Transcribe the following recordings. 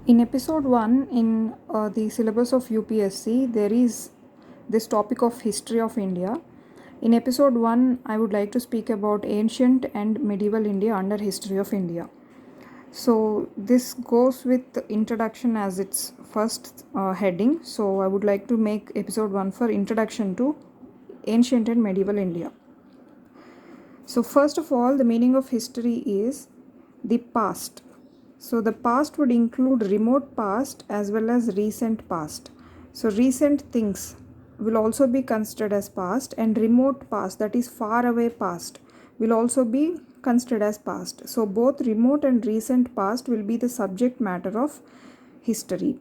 In episode 1 in the syllabus of UPSC, there is this topic of history of India. In episode 1, I would like to speak about ancient and medieval India under history of India. So, this goes with the introduction as its first heading. So, I would like to make episode 1 for introduction to ancient and medieval India. So, first of all, the meaning of history is the past. So the past would include remote past as well as recent past. So recent things will also be considered as past, and remote past, that is far away past, will also be considered as past. So both remote and recent past will be the subject matter of history.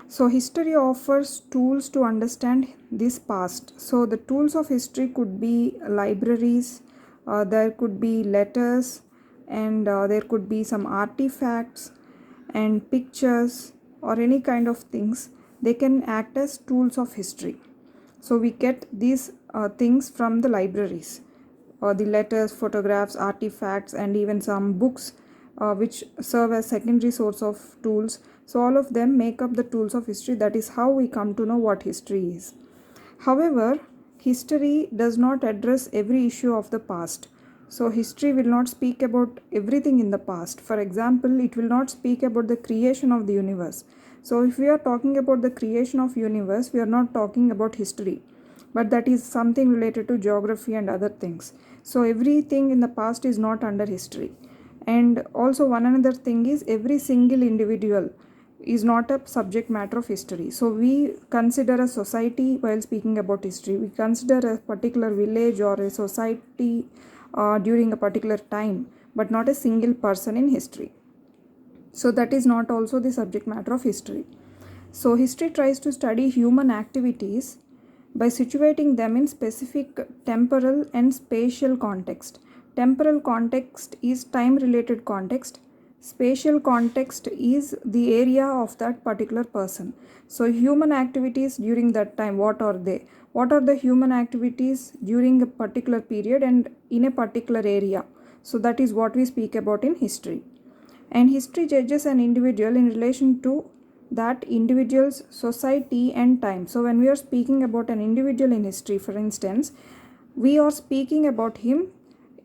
So history offers tools to understand this past. So the tools of history could be libraries, there could be letters, and there could be some artifacts and pictures or any kind of things. They can act as tools of history. So we get these things from the libraries, the letters, photographs, artifacts, and even some books which serve as secondary source of tools. So all of them make up the tools of history. That is how we come to know what history is. However, history does not address every issue of the past. So history will not speak about everything in the past. For example, it will not speak about the creation of the universe. So if we are talking about the creation of universe, we are not talking about history, but that is something related to geography and other things. So everything in the past is not under history. And also one another thing is every single individual is not a subject matter of history. So we consider a society while speaking about history. We consider a particular village or a society during a particular time, but not a single person in history. So that is not also the subject matter of history. So history tries to study human activities by situating them in specific temporal and spatial context. Temporal context is time related context. Spatial context is the area of that particular person. So human activities during that time, what are they? What are the human activities during a particular period and in a particular area? So that is what we speak about in history. And history judges an individual in relation to that individual's society and time. So when we are speaking about an individual in history, for instance, we are speaking about him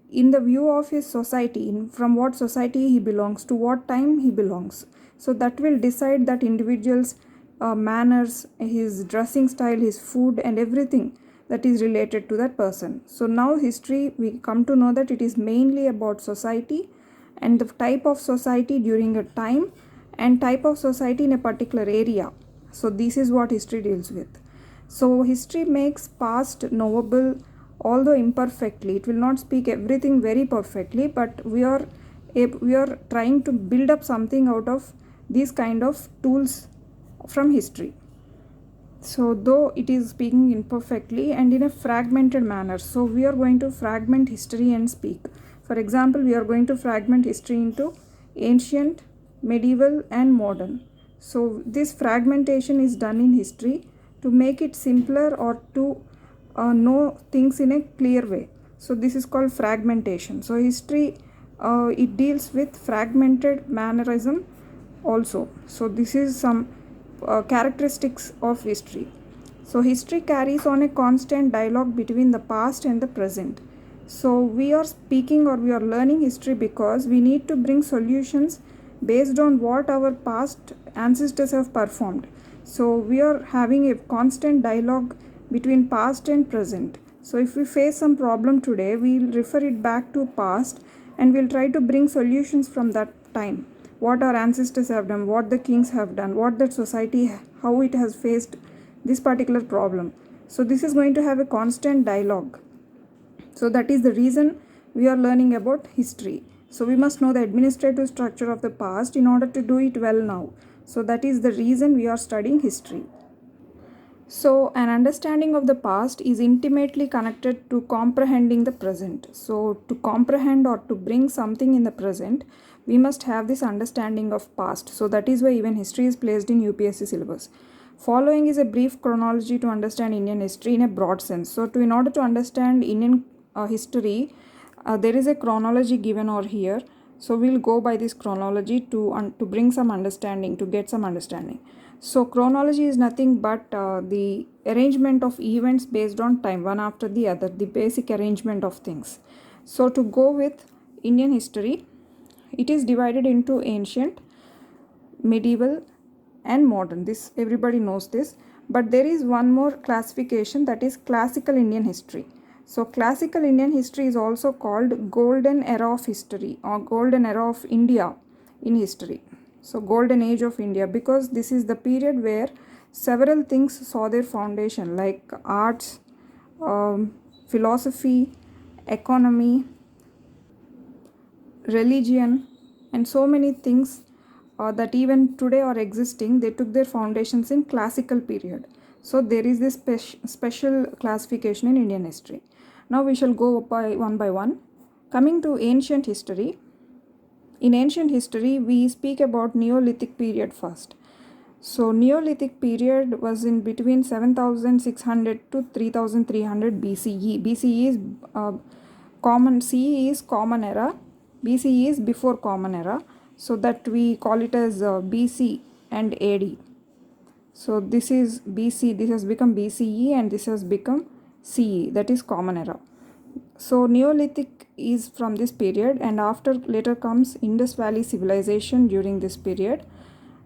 in the view of his society, from what society he belongs, to what time he belongs. So that will decide that individual's manners, his dressing style, his food, and everything that is related to that person. So now history, we come to know that it is mainly about society and the type of society during a time and type of society in a particular area. So this is what history deals with. So history makes past knowable, although imperfectly. It will not speak everything very perfectly, but we are trying to build up something out of these kind of tools from history. So though it is speaking imperfectly and in a fragmented manner, so we are going to fragment history and speak. For example, we are going to fragment history into ancient, medieval, and modern. So this fragmentation is done in history to make it simpler or to know things in a clear way. So this is called fragmentation. So history, it deals with fragmented mannerism also. So this is some characteristics of history. So history carries on a constant dialogue between the past and the present. So we are speaking or we are learning history because we need to bring solutions based on what our past ancestors have performed. So we are having a constant dialogue between past and present. So if we face some problem today, we'll refer it back to past and we'll try to bring solutions from that time. What our ancestors have done, what the kings have done, what that society, how it has faced this particular problem. So this is going to have a constant dialogue. So that is the reason we are learning about history. So we must know the administrative structure of the past in order to do it well now. So that is the reason we are studying history. So an understanding of the past is intimately connected to comprehending the present. So to comprehend or to bring something in the present, we must have this understanding of past. So that is why even history is placed in UPSC syllabus. Following is a brief chronology to understand Indian history in a broad sense. So in order to understand Indian history, there is a chronology given over here. So we'll go by this chronology to bring some understanding, to get some understanding. So chronology is nothing but the arrangement of events based on time, one after the other, the basic arrangement of things. So to go with Indian history, it is divided into ancient, medieval and modern. This everybody knows this, but there is one more classification, that is classical Indian history. So classical Indian history is also called golden era of history or golden era of India in history. So golden age of India, because this is the period where several things saw their foundation, like arts, philosophy, economy, religion, and so many things that even today are existing. They took their foundations in classical period. So there is this special classification in Indian history. Now we shall go by one. Coming to ancient history. In ancient history, we speak about Neolithic period first. So Neolithic period was in between 7600 to 3300 BCE. BCE is common, CE is common era, BCE is before common era, so that we call it as BC and AD. So this is BC, this has become BCE, and this has become CE, that is common era. So Neolithic is from this period, and after later comes Indus Valley civilization during this period,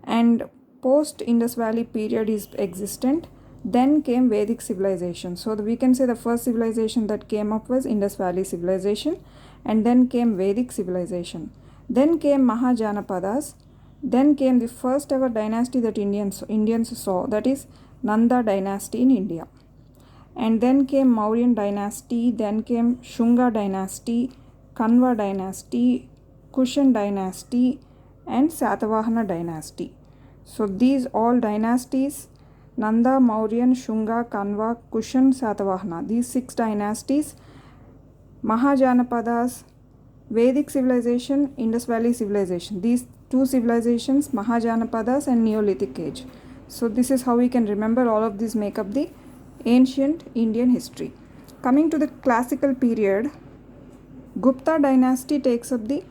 and post Indus Valley period is existent. Then came Vedic civilization. So we can say the first civilization that came up was Indus Valley civilization, and then came Vedic civilization. Then came Mahajanapadas. Then came the first ever dynasty that Indians saw, that is Nanda dynasty in India. And then came Mauryan dynasty, then came Shunga dynasty, Kanva dynasty, Kushan dynasty, and Satavahana dynasty. So these all dynasties, Nanda, Mauryan, Shunga, Kanva, Kushan, Satavahana, these 6 dynasties, Mahajanapadas, Vedic civilization, Indus Valley civilization, these 2 civilizations, Mahajanapadas and Neolithic age. So this is how we can remember. All of these make up the ancient Indian history. Coming to the classical period, Gupta dynasty takes up the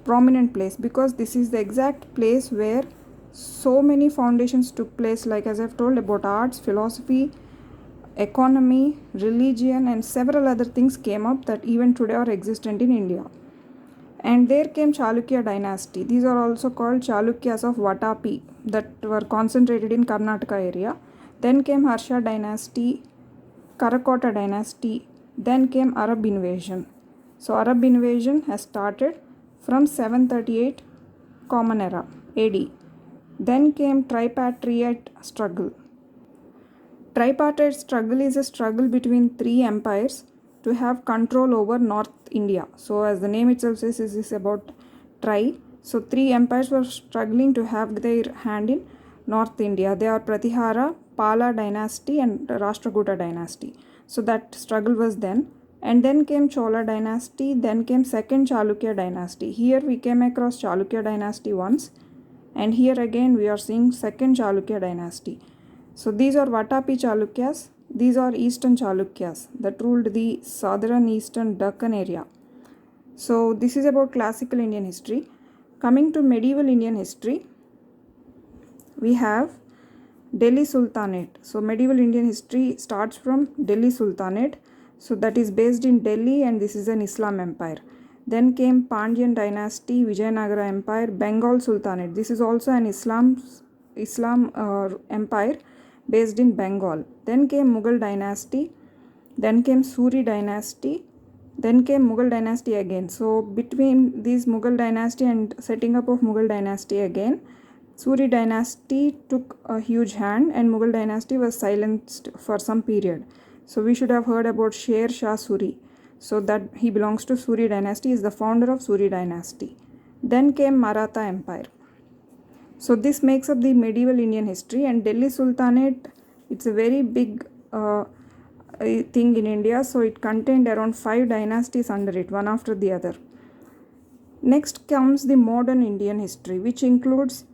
prominent place, because this is the exact place where so many foundations took place, like as I've told about arts, philosophy, economy, religion, and several other things came up that even today are existent in India. And there came Chalukya dynasty. These are also called Chalukyas of Vatapi, that were concentrated in Karnataka area. Then came Harsha dynasty, Karakota dynasty. Then came Arab invasion. So Arab invasion has started from 738 Common Era AD. Then came tripartite struggle. Tripartite struggle is a struggle between 3 empires to have control over North India. So as the name itself says, this is about tri. So 3 empires were struggling to have their hand in North India. They are Pratihara, Pala dynasty and Rashtrakuta dynasty. So that struggle was then. And then came Chola dynasty, then came second Chalukya dynasty. Here we came across Chalukya dynasty once, and here again we are seeing second Chalukya dynasty. So these are Vatapi Chalukyas, these are Eastern Chalukyas that ruled the southern eastern Deccan area. So this is about classical Indian history. Coming to medieval Indian history, we have Delhi Sultanate. So medieval Indian history starts from Delhi Sultanate. So that is based in Delhi, and this is an Islam empire. Then came Pandyan dynasty, Vijayanagara empire, Bengal Sultanate. This is also an Islam empire based in Bengal. Then came Mughal dynasty. Then came Suri dynasty. Then came Mughal dynasty again. So between these Mughal dynasty and setting up of Mughal dynasty again, Suri dynasty took a huge hand, and Mughal dynasty was silenced for some period. So we should have heard about Sher Shah Suri. So that he belongs to Suri dynasty, is the founder of Suri dynasty. Then came Maratha empire. So this makes up the medieval Indian history, and Delhi Sultanate, it's a very big thing in India. So it contained around 5 dynasties under it, one after the other. Next comes the modern Indian history, which includes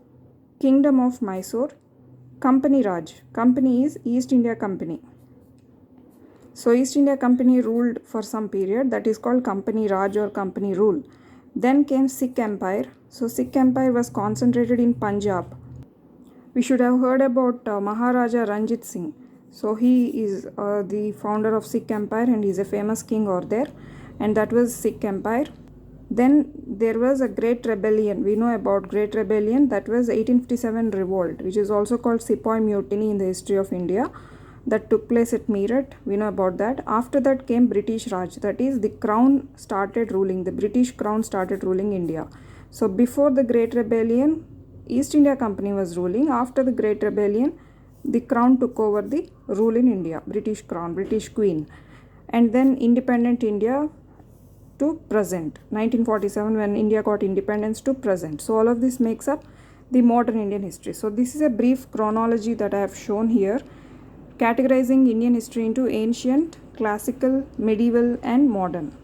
Kingdom of Mysore, Company Raj. Company is East India Company. So East India Company ruled for some period, that is called Company Raj or Company Rule. Then came Sikh Empire. So Sikh Empire was concentrated in Punjab. We should have heard about Maharaja Ranjit Singh. So he is the founder of Sikh Empire and he's a famous king over there, and that was Sikh Empire. Then there was a Great Rebellion. We know about Great Rebellion. That was 1857 revolt, which is also called Sepoy Mutiny in the history of India. That took place at Meerut. We know about that. After that came British Raj. That is, the crown started ruling. The British crown started ruling India. So before the Great Rebellion, East India Company was ruling. After the Great Rebellion, the crown took over the rule in India. British crown, British queen. And then independent India to present, 1947, when India got independence, to present. So all of this makes up the modern Indian history. So this is a brief chronology that I have shown here, categorizing Indian history into ancient, classical, medieval and modern.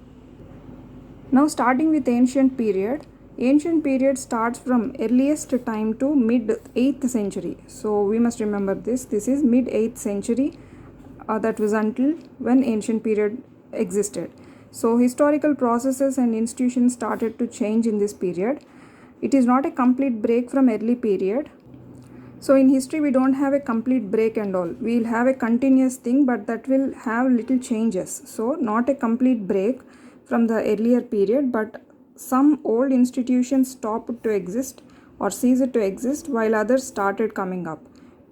Now starting with ancient period. Ancient period starts from earliest time to mid 8th century. So we must remember this. This is mid 8th century. That was until when ancient period existed. So historical processes and institutions started to change in this period. It is not a complete break from early period. So in history we don't have a complete break and all. We will have a continuous thing, but that will have little changes. So not a complete break from the earlier period, but some old institutions stopped to exist or ceased to exist while others started coming up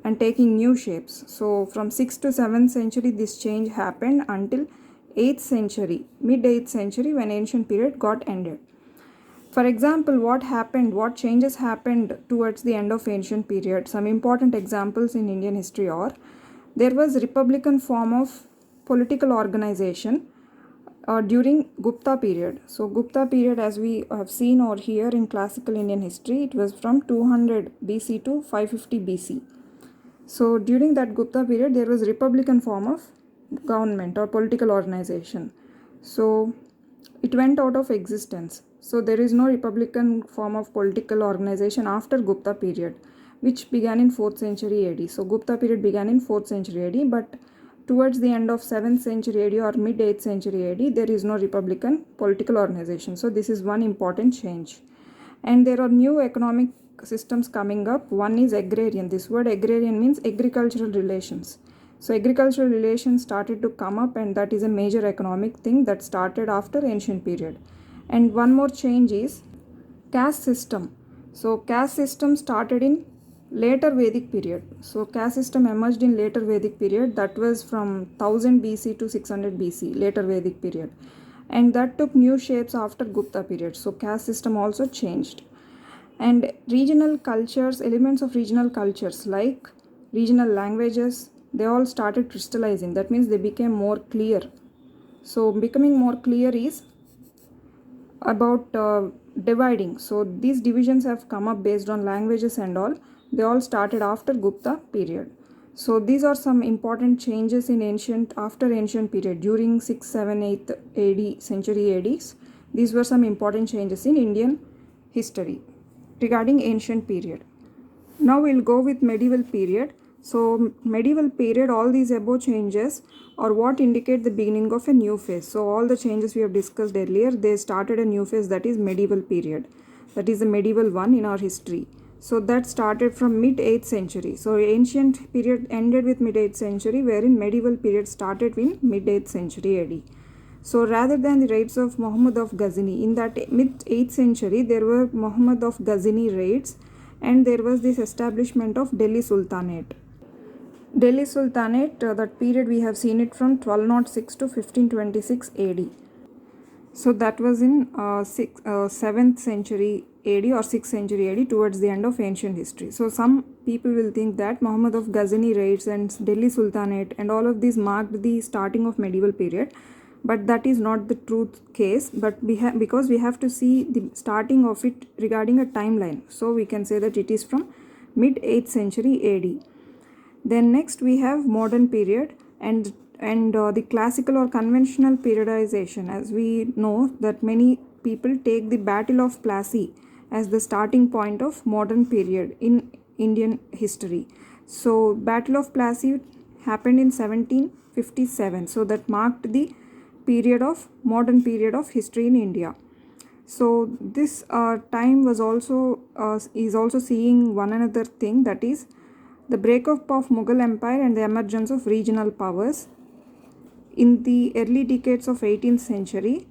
and taking new shapes. So from 6th to 7th century this change happened until 8th century, mid 8th century, when ancient period got ended. For example, what changes happened towards the end of ancient period? Some important examples in Indian history are: there was republican form of political organization during Gupta period. So Gupta period, as we have seen over here in classical Indian history, it was from 200 BC to 550 BC. So during that Gupta period, there was republican form of government or political organization. So it went out of existence. So there is no republican form of political organization after Gupta period, which began in 4th century AD. So Gupta period began in 4th century AD, but towards the end of 7th century AD or mid 8th century AD, there is no republican political organization. So this is one important change. And there are new economic systems coming up. One is agrarian. This word agrarian means agricultural relations. So agricultural relations started to come up, and that is a major economic thing that started after ancient period. And one more change is caste system. So caste system started in later Vedic period. So caste system emerged in later Vedic period. That was from 1000 BC to 600 BC, later Vedic period. And that took new shapes after Gupta period. So caste system also changed. And regional cultures, elements of regional cultures like regional languages, they all started crystallizing. That means they became more clear. So becoming more clear is about dividing. So these divisions have come up based on languages and all. They all started after Gupta period. So these are some important changes in after ancient period during 6th, 7th, 8th AD century ADs. These were some important changes in Indian history regarding ancient period. Now we'll go with medieval period. So medieval period, all these above changes are what indicate the beginning of a new phase. So all the changes we have discussed earlier, they started a new phase, that is medieval period. That is the medieval one in our history. So that started from mid 8th century. So ancient period ended with mid 8th century, wherein medieval period started in mid 8th century AD. So rather than the raids of Muhammad of Ghazni, in that mid 8th century there were Muhammad of Ghazni raids, and there was this establishment of Delhi Sultanate. Delhi Sultanate, that period we have seen it from 1206 to 1526 AD. So that was in 7th century AD or 6th century AD, towards the end of ancient history. So some people will think that Muhammad of Ghazni raids and Delhi Sultanate and all of these marked the starting of medieval period, but that is not the truth case. But because we have to see the starting of it regarding a timeline, so we can say that it is from mid 8th century AD. Then next we have modern period and the classical or conventional periodization. As we know that many people take the Battle of Plassey as the starting point of modern period in Indian history. So Battle of Plassey happened in 1757. So that marked the modern period of history in India. So this time was also is also seeing one another thing, that is the breakup of Mughal Empire and the emergence of regional powers in the early decades of 18th century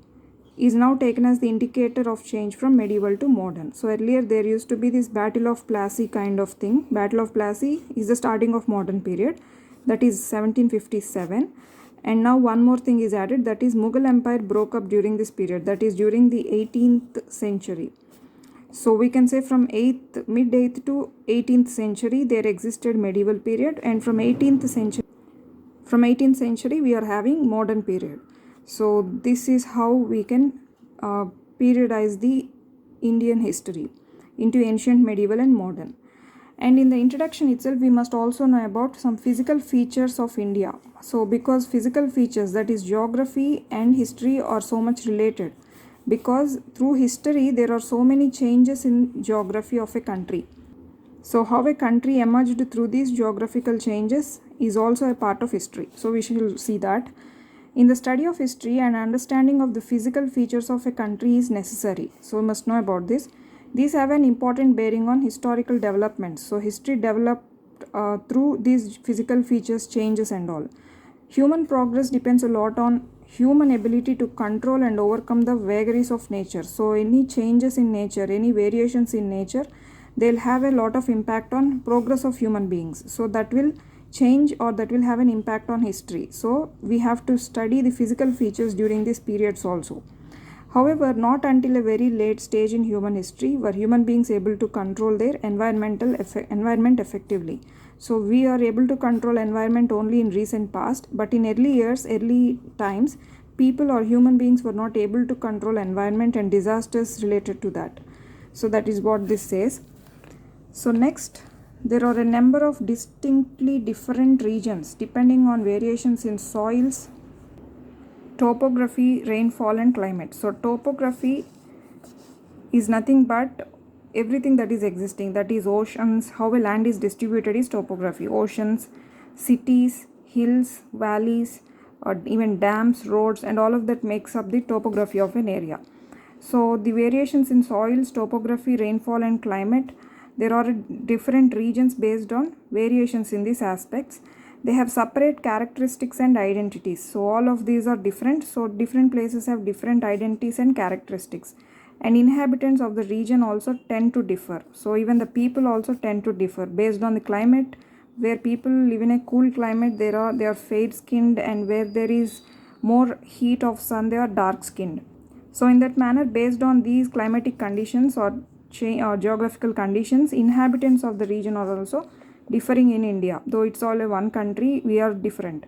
is now taken as the indicator of change from medieval to modern. So earlier there used to be this Battle of Plassey kind of thing. Battle of Plassey is the starting of modern period, that is 1757. And now one more thing is added, that is Mughal Empire broke up during this period, that is during the 18th century. So we can say from mid 8th to 18th century there existed medieval period, and from 18th century we are having modern period. So this is how we can periodize the Indian history into ancient, medieval and modern. And in the introduction itself we must also know about some physical features of India. So because physical features, that is geography and history, are so much related, because through history there are so many changes in geography of a country. So how a country emerged through these geographical changes is also a part of history. So we shall see that. In the study of history, an understanding of the physical features of a country is necessary. So we must know about this. These have an important bearing on historical developments. So history developed through these physical features, changes and all. Human progress depends a lot on human ability to control and overcome the vagaries of nature. So any changes in nature, any variations in nature, they'll have a lot of impact on progress of human beings. So that will change, or that will have an impact on history. So we have to study the physical features during these periods also. However, not until a very late stage in human history were human beings able to control their environment effectively. So we are able to control environment only in recent past, but in early times, people or human beings were not able to control environment and disasters related to that. So that is what this says. So next, there are a number of distinctly different regions depending on variations in soils, topography, rainfall and climate. So topography is nothing but everything that is existing, that is oceans, how a land is distributed is topography. Oceans, cities, hills, valleys, or even dams, roads and all of that makes up the topography of an area. So the variations in soils, topography, rainfall and climate, there are different regions based on variations in these aspects. They have separate characteristics and identities. So all of these are different. So different places have different identities and characteristics. And inhabitants of the region also tend to differ. So even the people also tend to differ based on the climate. Where people live in a cool climate, they are fair skinned, and where there is more heat of sun, they are dark skinned. So in that manner, based on these climatic conditions or geographical conditions, inhabitants of the region are also differing in India. Though it's all a one country, we are different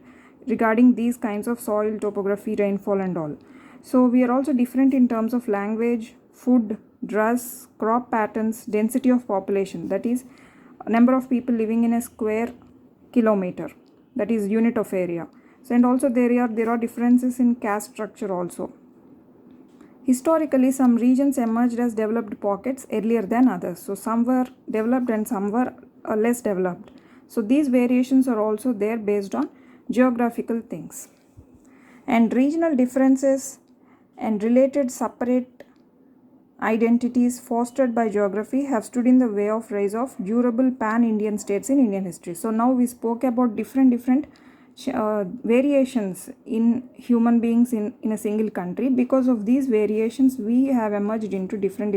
regarding these kinds of soil, topography, rainfall and all. So we are also different in terms of language, food, dress, crop patterns, density of population, that is number of people living in a square kilometer, that is unit of area. So and also there are differences in caste structure also. Historically, some regions emerged as developed pockets earlier than others. So some were developed and some were less developed. So these variations are also there based on geographical things. And regional differences and related separate identities fostered by geography have stood in the way of rise of durable pan-Indian states in Indian history. So now we spoke about different variations in human beings in a single country. Because of these variations, we have emerged into different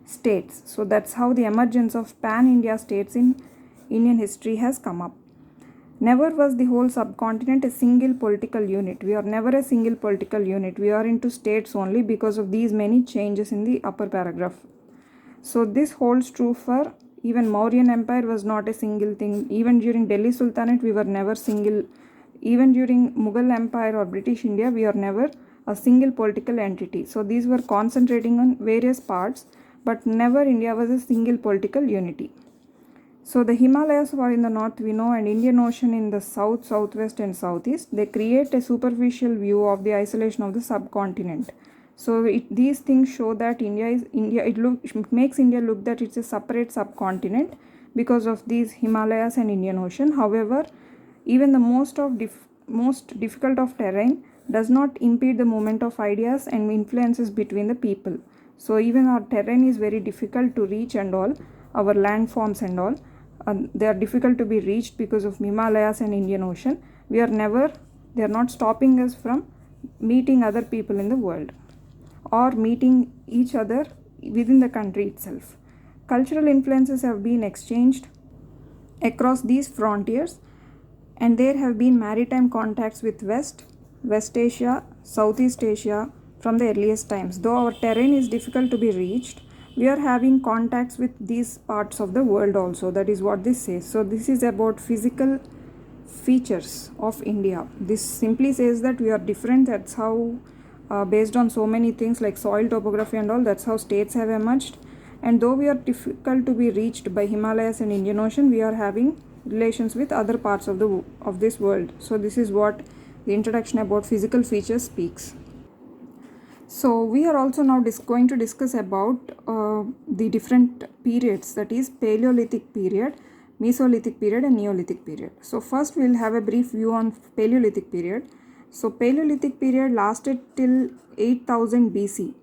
states. So that's how the emergence of pan-India states in Indian history has come up. Never was the whole subcontinent a single political unit. We are never a single political unit. We are into states only because of these many changes in the upper paragraph. So this holds true for even Mauryan Empire was not a single thing. Even during Delhi Sultanate, we were never single. Even during Mughal Empire or British India, we are never a single political entity. So these were concentrating on various parts, but never India was a single political unity. So the Himalayas are in the north, we know, and Indian Ocean in the south, southwest and southeast. They create a superficial view of the isolation of the subcontinent. So these things show that it makes India look that it's a separate subcontinent because of these Himalayas and Indian Ocean. However, even the most difficult of terrain does not impede the movement of ideas and influences between the people. So even our terrain is very difficult to reach and all, our landforms and all, they are difficult to be reached because of Himalayas and Indian Ocean. They are not stopping us from meeting other people in the world or meeting each other within the country itself. Cultural influences have been exchanged across these frontiers, and there have been maritime contacts with West Asia, Southeast Asia from the earliest times. Though our terrain is difficult to be reached, we are having contacts with these parts of the world also. That is what this says. So this is about physical features of India. This simply says that we are different. That's how, based on so many things like soil topography and all, that's how states have emerged. And though we are difficult to be reached by Himalayas and Indian Ocean, we are having relations with other parts of this world. So this is what the introduction about physical features speaks. So we are also now going to discuss about the different periods, that is Paleolithic period, Mesolithic period and Neolithic period. So first we will have a brief view on Paleolithic period. So Paleolithic period lasted till 8000 BC.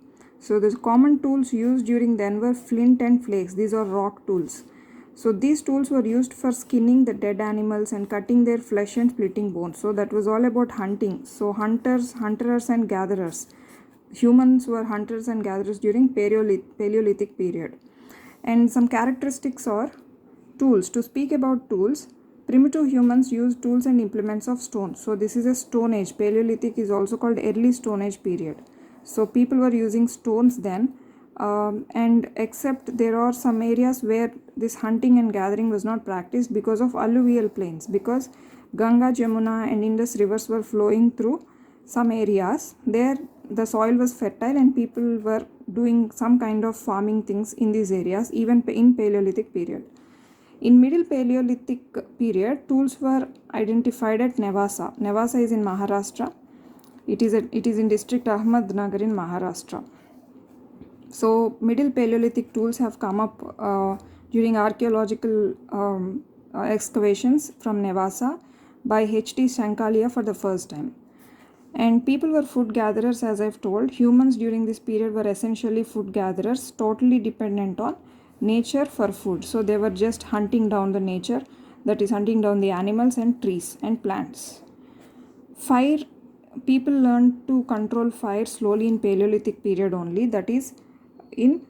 So the common tools used during then were flint and flakes. These are rock tools. So these tools were used for skinning the dead animals and cutting their flesh and splitting bones. So that was all about hunting. So hunterers and gatherers. Humans were hunters and gatherers during Paleolithic period. And some characteristics are tools. To speak about tools, primitive humans used tools and implements of stone. So this is a Stone Age. Paleolithic is also called early Stone Age period. So people were using stones then, and except there are some areas where this hunting and gathering was not practiced because of alluvial plains, because Ganga, Jamuna and Indus rivers were flowing through some areas. There the soil was fertile and people were doing some kind of farming things in these areas even in Paleolithic period. In Middle Paleolithic period, tools were identified at Nevasa. Nevasa is in Maharashtra. It is in district Ahmednagar in Maharashtra. So Middle Paleolithic tools have come up during archaeological excavations from Nevasa by H.T. Shankalia for the first time. And people were food gatherers, as I've told. Humans during this period were essentially food gatherers, totally dependent on nature for food. So they were just hunting down the nature, that is hunting down the animals and trees and plants. Fire, people learned to control fire slowly in Paleolithic period only, that is in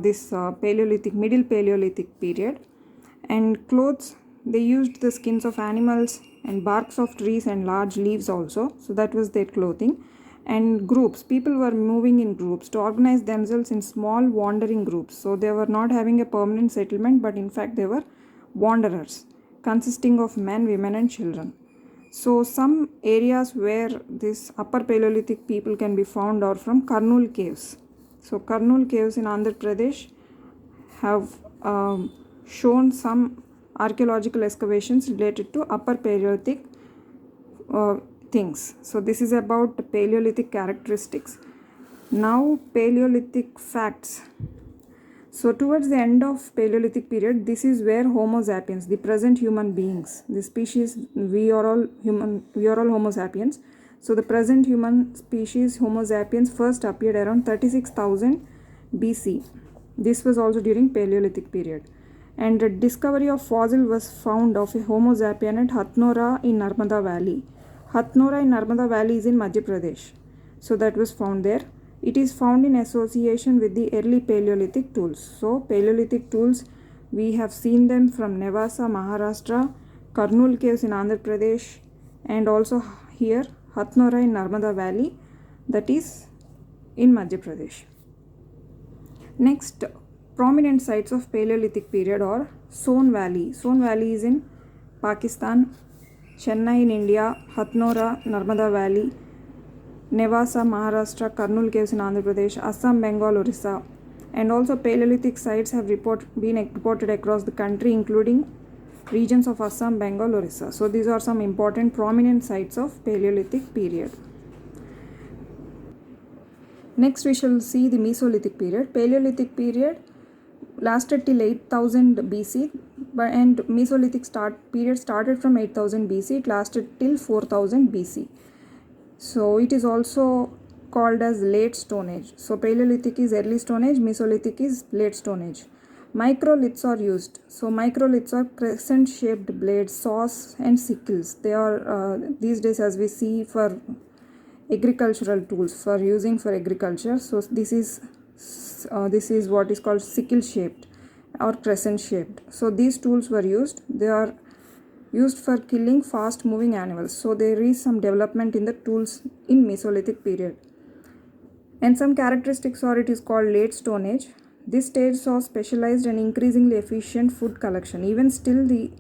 this Middle Paleolithic period. And clothes, they used the skins of animals and barks of trees and large leaves also. So that was their clothing. And groups, people were moving in groups to organize themselves in small wandering groups. So they were not having a permanent settlement, but in fact they were wanderers consisting of men, women and children. So some areas where this Upper Paleolithic people can be found are from Kurnool caves. So Kurnool caves in Andhra Pradesh have shown some archaeological excavations related to Upper Paleolithic things. So this is about the Paleolithic characteristics. Now Paleolithic facts. So towards the end of Paleolithic period, this is where Homo sapiens, the present human beings, the species, we are all Homo sapiens. So the present human species Homo sapiens first appeared around 36,000 BC. This was also during Paleolithic period. And the discovery of fossil was found of a Homo sapien at Hathnora in Narmada Valley. Hathnora in Narmada Valley is in Madhya Pradesh. So that was found there. It is found in association with the early Paleolithic tools. So Paleolithic tools, we have seen them from Nevasa, Maharashtra, Kurnool caves in Andhra Pradesh, and also here Hathnora in Narmada Valley, that is in Madhya Pradesh. Next, prominent sites of Paleolithic period are Son Valley. Son Valley is in Pakistan, Chennai in India, Hathnora, Narmada Valley, Nevasa, Maharashtra, Kurnool caves in Andhra Pradesh, Assam, Bengal, Orissa. And also Paleolithic sites have been reported across the country, including regions of Assam, Bengal, Orissa. So these are some important prominent sites of Paleolithic period. Next we shall see the Mesolithic period. Paleolithic period lasted till 8000 BC, and Mesolithic period started from 8000 BC. It lasted till 4000 BC. So it is also called as late Stone Age. So Paleolithic is early Stone Age, Mesolithic is late Stone Age. Microliths are used. So microliths are crescent-shaped blades, saws, and sickles. They are these days, as we see, for agricultural tools for using for agriculture. So this is what is called sickle-shaped or crescent-shaped. So these tools were used. They are used for killing fast-moving animals. So there is some development in the tools in Mesolithic period. And some characteristics are it is called late Stone Age. This stage saw specialized and increasingly efficient food collection. Even still the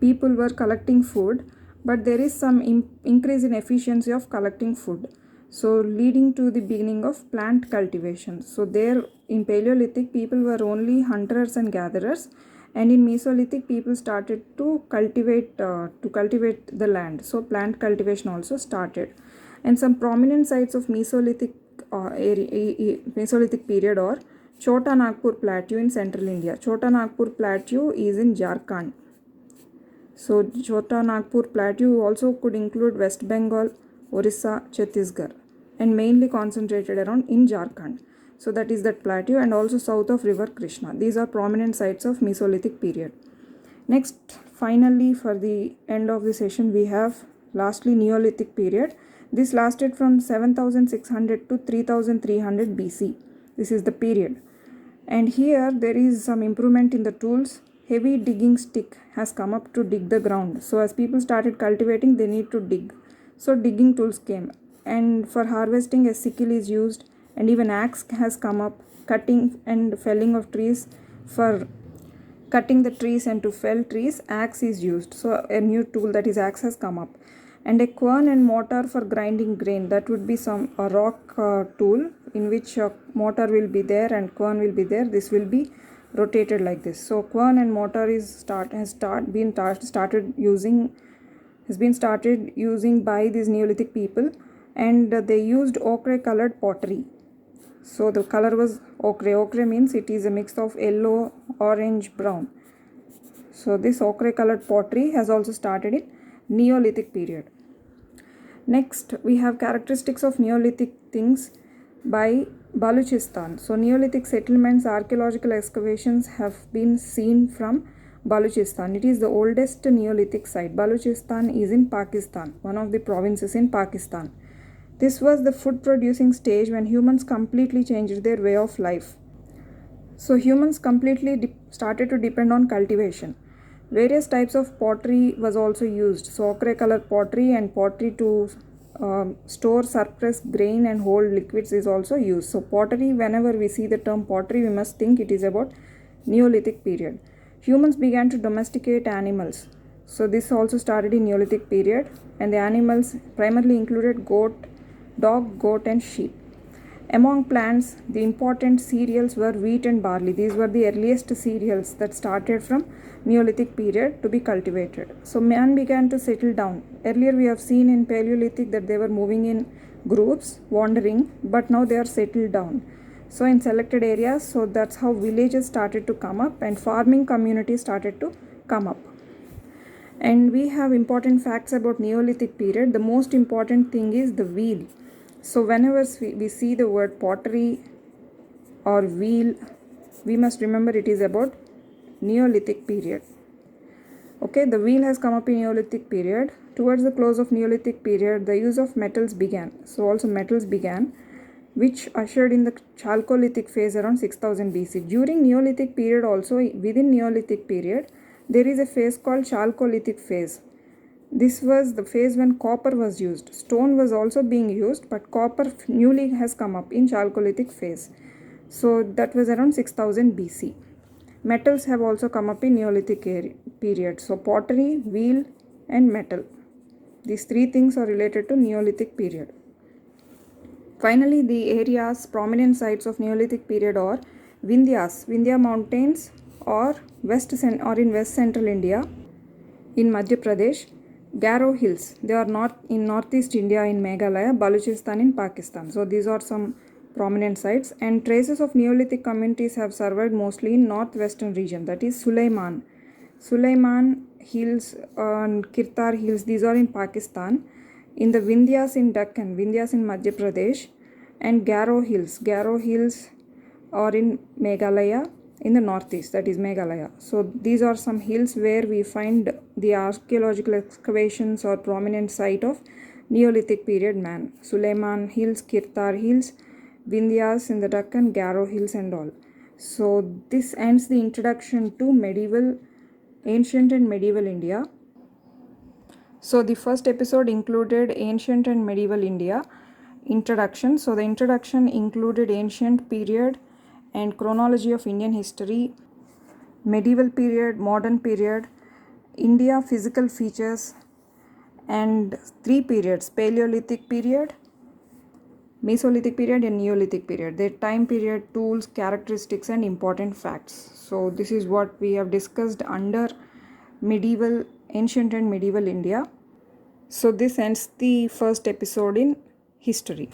people were collecting food, but there is some increase in efficiency of collecting food. So leading to the beginning of plant cultivation. So there in Paleolithic people were only hunters and gatherers, and in Mesolithic people started to cultivate the land. So plant cultivation also started. And some prominent sites of Mesolithic Mesolithic period are Chota Nagpur Plateau in central India. Chota Nagpur Plateau is in Jharkhand. So Chota Nagpur Plateau also could include West Bengal, Orissa, Chhattisgarh, and mainly concentrated around in Jharkhand. So that is that plateau, and also south of river Krishna. These are prominent sites of Mesolithic period. Next, finally, for the end of the session, we have lastly Neolithic period. This lasted from 7600 to 3300 BC. This is the period. And here there is some improvement in the tools. Heavy digging stick has come up to dig the ground. So as people started cultivating, they need to dig. So digging tools came. And for harvesting, a sickle is used, and even axe has come up. Cutting and felling of trees, for cutting the trees and to fell trees, axe is used. So a new tool, that is axe, has come up. And a quern and mortar for grinding grain, that would be a rock tool in which a mortar will be there and quern will be there. This will be rotated like this. So quern and mortar has been started using by these Neolithic people, and they used ochre colored pottery. So the color was ochre. Ochre means it is a mix of yellow, orange, brown. So this ochre colored pottery has also started in Neolithic period. Next, we have characteristics of Neolithic things by Baluchistan. So Neolithic settlements, archaeological excavations have been seen from Baluchistan. It is the oldest Neolithic site. Baluchistan is in Pakistan, one of the provinces in Pakistan. This was the food producing stage when humans completely changed their way of life. So humans completely started to depend on cultivation. Various types of pottery was also used. So ochre color pottery and pottery to store surplus grain and hold liquids is also used. So pottery, whenever we see the term pottery, we must think it is about Neolithic period. Humans began to domesticate animals. So this also started in Neolithic period, and the animals primarily included dog, goat, and sheep. Among plants, the important cereals were wheat and barley. These were the earliest cereals that started from Neolithic period to be cultivated. So man began to settle down. Earlier we have seen in Paleolithic that they were moving in groups, wandering, but now they are settled down. So in selected areas, so that's how villages started to come up and farming communities started to come up. And we have important facts about Neolithic period. The most important thing is the wheel. So whenever we see the word pottery or wheel, we must remember it is about Neolithic period. Okay, the wheel has come up in Neolithic period. Towards the close of Neolithic period, the use of metals began. So also metals began, which ushered in the Chalcolithic phase around 6000 BC. During Neolithic period also, within Neolithic period, there is a phase called Chalcolithic phase. This was the phase when copper was used. Stone was also being used, but copper newly has come up in Chalcolithic phase. So that was around 6000 BC. Metals have also come up in Neolithic period. So pottery, wheel, and metal. These three things are related to Neolithic period. Finally, the areas, prominent sites of Neolithic period are Vindhya mountains, or in west central India, in Madhya Pradesh. Garo hills, they are in northeast India in Meghalaya, Baluchistan in Pakistan. So these are some prominent sites, and traces of Neolithic communities have survived mostly in northwestern region, that is Sulaiman Hills and Kirtar Hills. These are in Pakistan, in the Vindhyas in Deccan, Vindhyas in Madhya Pradesh, and Garo Hills. Garo Hills are in Meghalaya, in the northeast, that is Meghalaya. So these are some hills where we find the archaeological excavations or prominent site of Neolithic period man. Suleiman Hills, Kirtar Hills, Vindhyas in the Deccan, Garo Hills and all. So this ends the introduction to ancient and medieval India. So the first episode included ancient and medieval India introduction. So the introduction included ancient period and chronology of Indian history, medieval period, modern period, India physical features, and three periods: Paleolithic period, Mesolithic period and Neolithic period, their time period, tools, characteristics and important facts. So this is what we have discussed under medieval, ancient and medieval India. So this ends the first episode in history.